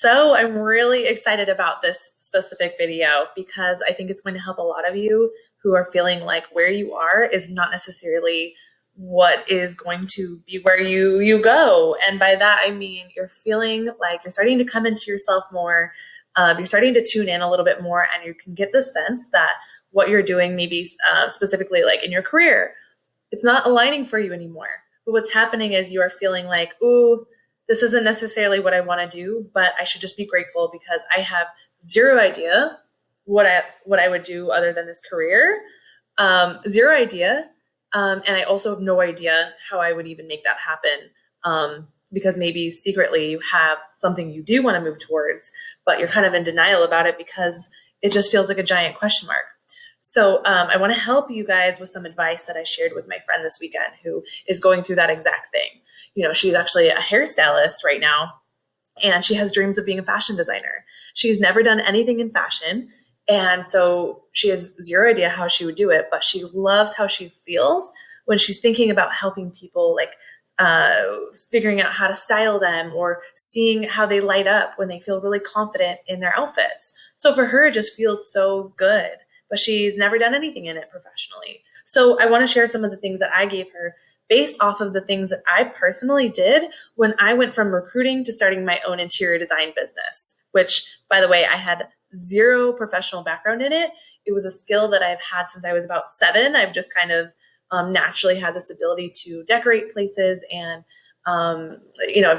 So I'm really excited about this specific video because I think it's going to help a lot of you who are feeling like where you are is not necessarily what is going to be where you go. And by that I mean you're feeling like you're starting to come into yourself more. You're starting to tune in a little bit more, and you can get the sense that what you're doing, maybe specifically like in your career, it's not aligning for you anymore. But what's happening is you are feeling like, ooh, this isn't necessarily what I want to do, but I should just be grateful because I have zero idea what I would do other than this career. Zero idea. And I also have no idea how I would even make that happen. Because maybe secretly you have something you do want to move towards, but you're kind of in denial about it because it just feels like a giant question mark. So I want to help you guys with some advice that I shared with my friend this weekend who is going through that exact thing. You know, she's actually a hairstylist right now, and she has dreams of being a fashion designer. She's never done anything in fashion, and so she has zero idea how she would do it, but she loves how she feels when she's thinking about helping people, like figuring out how to style them or seeing how they light up when they feel really confident in their outfits. So for her, it just feels so good, but she's never done anything in it professionally. So I want to share some of the things that I gave her based off of the things that I personally did when I went from recruiting to starting my own interior design business, which, by the way, I had zero professional background in it. It was a skill that I've had since I was about 7. I've just kind of naturally had this ability to decorate places, and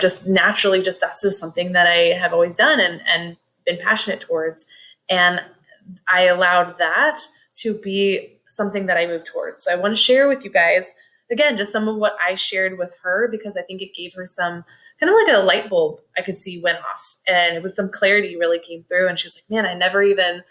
just naturally, just that's just something that I have always done and been passionate towards. And I allowed that to be something that I moved towards. So I want to share with you guys, again, just some of what I shared with her, because I think it gave her some kind of like a light bulb I could see went off, and it was some clarity really came through. And she was like, man, I never even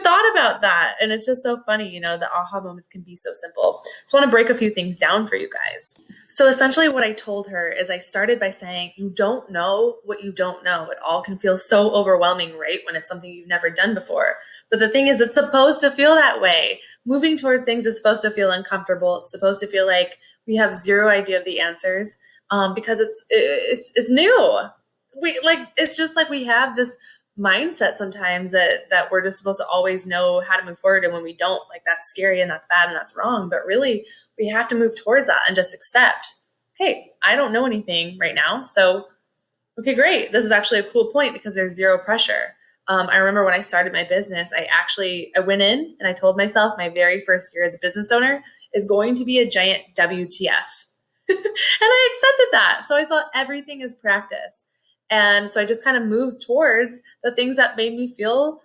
thought about that. And it's just so funny, the aha moments can be so simple. So I want to break a few things down for you guys. So essentially what I told her is I started by saying, you don't know what you don't know. It all can feel so overwhelming, right? When it's something you've never done before. But the thing is, it's supposed to feel that way. Moving towards things is supposed to feel uncomfortable. It's supposed to feel like we have zero idea of the answers, because it's new. It's just like we have this mindset sometimes that we're just supposed to always know how to move forward, and when we don't, like, that's scary and that's bad and that's wrong. But really, we have to move towards that and just accept, hey, I don't know anything right now, so okay, great, this is actually a cool point because there's zero pressure. I remember when I started my business, I went in and I told myself my very first year as a business owner is going to be a giant WTF. And I accepted that. So I saw everything as practice. And so I just kind of moved towards the things that made me feel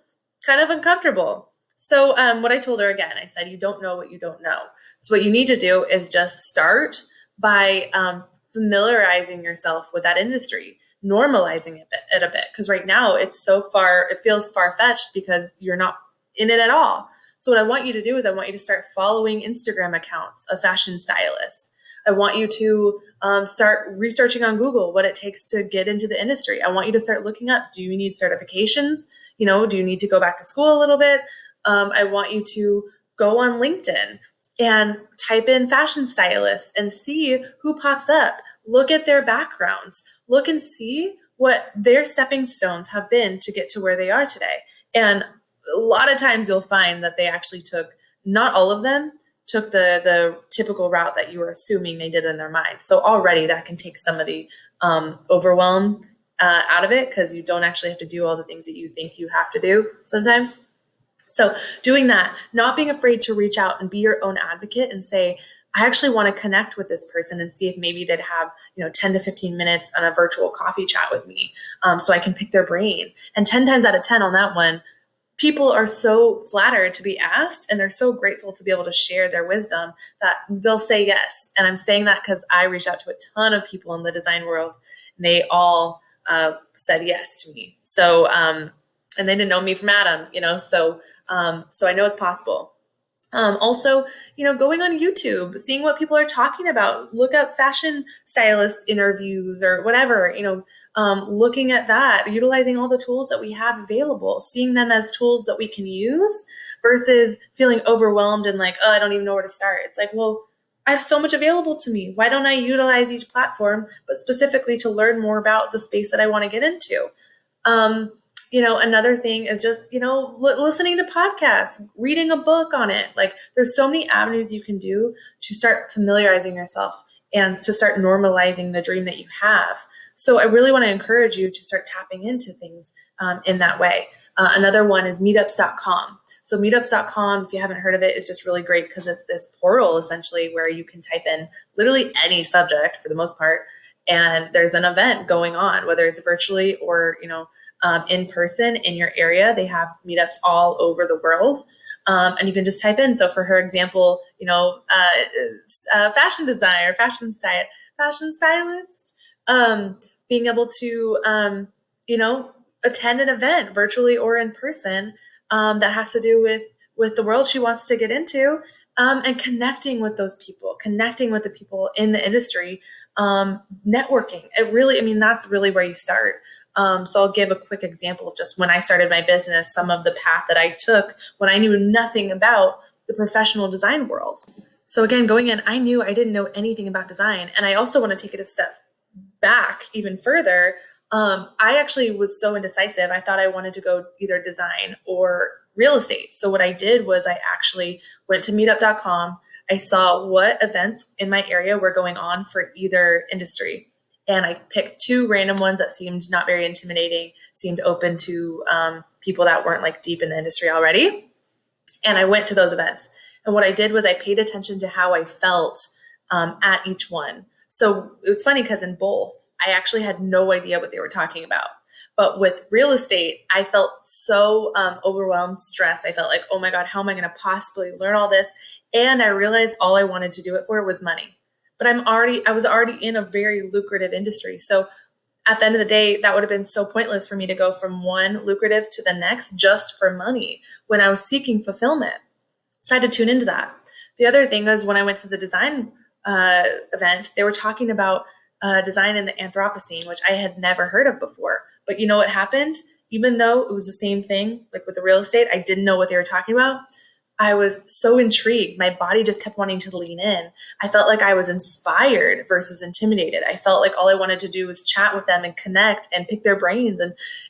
kind of uncomfortable. So what I told her, again, I said, you don't know what you don't know. So what you need to do is just start by familiarizing yourself with that industry, normalizing it a bit. Because right now it feels far-fetched because you're not in it at all. So what I want you to do is I want you to start following Instagram accounts of fashion stylists. I want you to start researching on Google what it takes to get into the industry. I want you to start looking up, do you need certifications? Do you need to go back to school a little bit? I want you to go on LinkedIn and type in fashion stylists and see who pops up. Look at their backgrounds. Look and see what their stepping stones have been to get to where they are today. And a lot of times you'll find that they actually not all of them took the typical route that you were assuming they did in their mind. So already that can take some of the overwhelm out of it, because you don't actually have to do all the things that you think you have to do sometimes. So doing that, not being afraid to reach out and be your own advocate and say, I actually want to connect with this person and see if maybe they'd have 10 to 15 minutes on a virtual coffee chat with me, so I can pick their brain. And 10 times out of 10 on that one, people are so flattered to be asked, and they're so grateful to be able to share their wisdom that they'll say yes. And I'm saying that because I reached out to a ton of people in the design world, and they all said yes to me. So, and they didn't know me from Adam, so I know it's possible. Also, going on YouTube, seeing what people are talking about, look up fashion stylist interviews or whatever, looking at that, utilizing all the tools that we have available, seeing them as tools that we can use versus feeling overwhelmed and like, oh, I don't even know where to start. It's like, well, I have so much available to me. Why don't I utilize each platform, but specifically to learn more about the space that I want to get into? Another thing is just, listening to podcasts, reading a book on it. Like there's so many avenues you can do to start familiarizing yourself and to start normalizing the dream that you have. So I really want to encourage you to start tapping into things in that way. Another one is meetups.com. So meetups.com, if you haven't heard of it, is just really great because it's this portal essentially where you can type in literally any subject for the most part. And there's an event going on, whether it's virtually or, in person in your area. They have meetups all over the world. And you can just type in. So for her example, fashion designer, fashion stylist, being able to, attend an event virtually or in person that has to do with the world she wants to get into, and connecting with those people, connecting with the people in the industry, networking. That's really where you start. So I'll give a quick example of just when I started my business, some of the path that I took when I knew nothing about the professional design world. So again, going in, I knew I didn't know anything about design. And I also want to take it a step back even further. I actually was so indecisive. I thought I wanted to go either design or real estate. So what I did was I actually went to meetup.com. I saw what events in my area were going on for either industry. And I picked two random ones that seemed not very intimidating, seemed open to people that weren't like deep in the industry already. And I went to those events. And what I did was I paid attention to how I felt at each one. So it was funny because in both, I actually had no idea what they were talking about. But with real estate, I felt so overwhelmed, stressed. I felt like, oh my God, how am I going to possibly learn all this? And I realized all I wanted to do it for was money. But I was already in a very lucrative industry. So at the end of the day, that would have been so pointless for me to go from one lucrative to the next just for money when I was seeking fulfillment. So I had to tune into that. The other thing was when I went to the design event, they were talking about design in the Anthropocene, which I had never heard of before. But you know what happened? Even though it was the same thing, like with the real estate, I didn't know what they were talking about. I was so intrigued. My body just kept wanting to lean in. I felt like I was inspired versus intimidated. I felt like all I wanted to do was chat with them and connect and pick their brains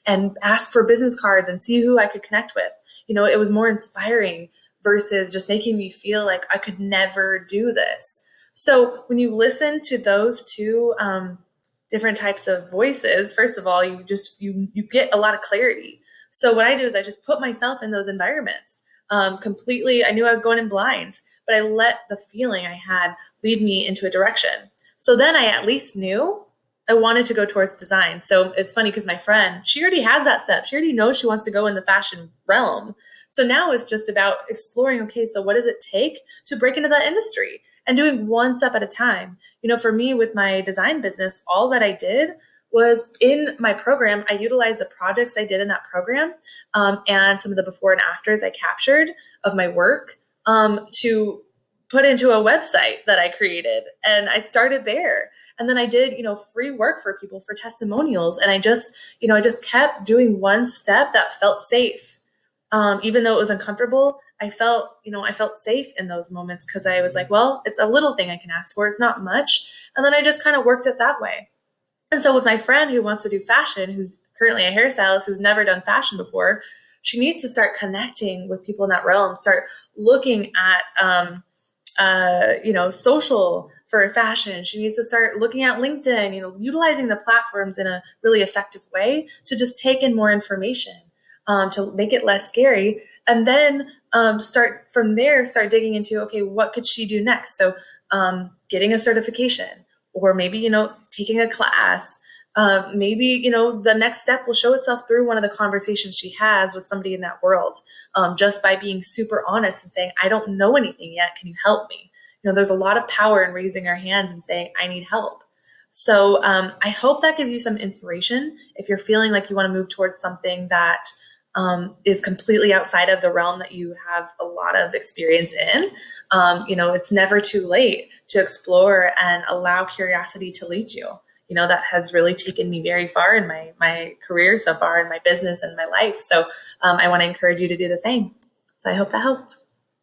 and ask for business cards and see who I could connect with. It was more inspiring versus just making me feel like I could never do this. So when you listen to those two different types of voices, first of all, you get a lot of clarity. So what I do is I just put myself in those environments. Completely, I knew I was going in blind, but I let the feeling I had lead me into a direction. So then I at least knew I wanted to go towards design. So it's funny because my friend, she already has that step. She already knows she wants to go in the fashion realm. So now it's just about exploring, okay, so what does it take to break into that industry and doing one step at a time? For me with my design business, all that I did was in my program, I utilized the projects I did in that program and some of the before and afters I captured of my work to put into a website that I created. And I started there. And then I did, free work for people for testimonials. And I just kept doing one step that felt safe. Even though it was uncomfortable, I felt safe in those moments because I was like, well, it's a little thing I can ask for. It's not much. And then I just kind of worked it that way. And so with my friend who wants to do fashion, who's currently a hairstylist who's never done fashion before, she needs to start connecting with people in that realm, start looking at, social for fashion. She needs to start looking at LinkedIn, utilizing the platforms in a really effective way to just take in more information, to make it less scary. And then start digging into, okay, what could she do next? So getting a certification, or maybe, taking a class. Maybe, the next step will show itself through one of the conversations she has with somebody in that world, just by being super honest and saying, I don't know anything yet. Can you help me? There's a lot of power in raising our hands and saying, I need help. So I hope that gives you some inspiration if you're feeling like you want to move towards something that is completely outside of the realm that you have a lot of experience in. It's never too late to explore and allow curiosity to lead you. That has really taken me very far in my career so far, in my business and my life. So I want to encourage you to do the same. So I hope that helped.